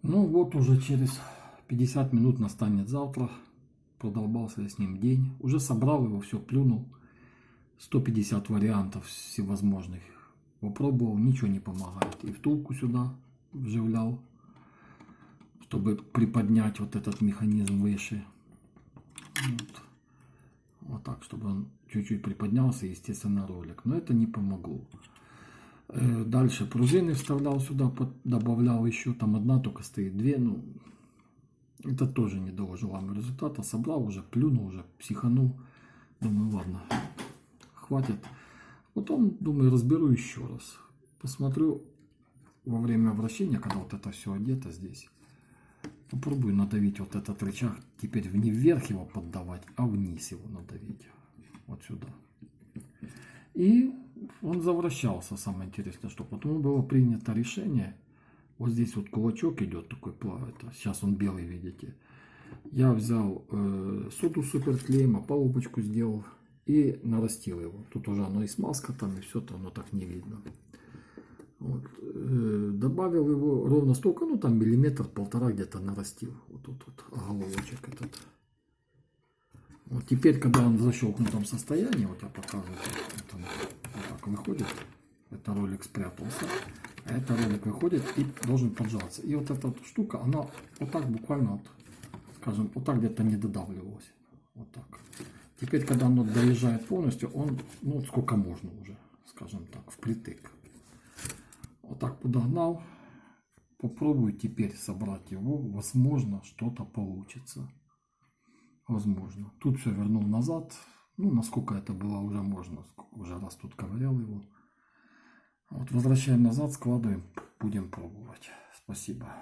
Ну вот уже через 50 минут настанет завтра. Продолбался я с ним день. Уже собрал его, все плюнул. 150 вариантов всевозможных. Попробовал, ничего не помогает. И втулку сюда вживлял, чтобы приподнять вот этот механизм выше. Вот так, чтобы он чуть-чуть приподнялся, естественно, ролик. Но это не помогло. Дальше пружины вставлял сюда, добавлял еще. Там одна только стоит, две. Ну, это тоже не дало желаемого результата. Собрал уже, плюнул уже, психанул. Думаю, ладно, хватит. Потом, думаю, разберу еще раз. Посмотрю во время вращения, когда вот это все одето здесь. Попробую надавить вот этот рычаг. Теперь не вверх его поддавать, а вниз его надавить. Вот сюда. И он завращался, самое интересное, что потом было принято решение. Вот здесь вот кулачок идет такой, это, сейчас он белый, видите. Я взял соду суперклеем, опалубочку сделал и нарастил его. Тут уже оно и смазка там, и все там, оно так не видно. Вот. Добавил его ровно столько, ну там миллиметр-полтора где-то нарастил. Вот тут вот головочек этот. Вот теперь, когда он в защелкнутом состоянии, вот я показываю, вот так выходит, это ролик спрятался, а это ролик выходит и должен поджаться. И вот эта вот штука, она вот так буквально, вот, скажем, вот так где-то не додавливалась. Вот так. Теперь, когда оно доезжает полностью, он, ну, сколько можно уже, скажем так, впритык. Вот так подогнал. Попробую теперь собрать его. Возможно, что-то получится. Возможно. Тут все вернул назад. Ну, насколько это было уже можно. Уже раз тут ковырял его. Вот возвращаем назад, складываем. Будем пробовать. Спасибо.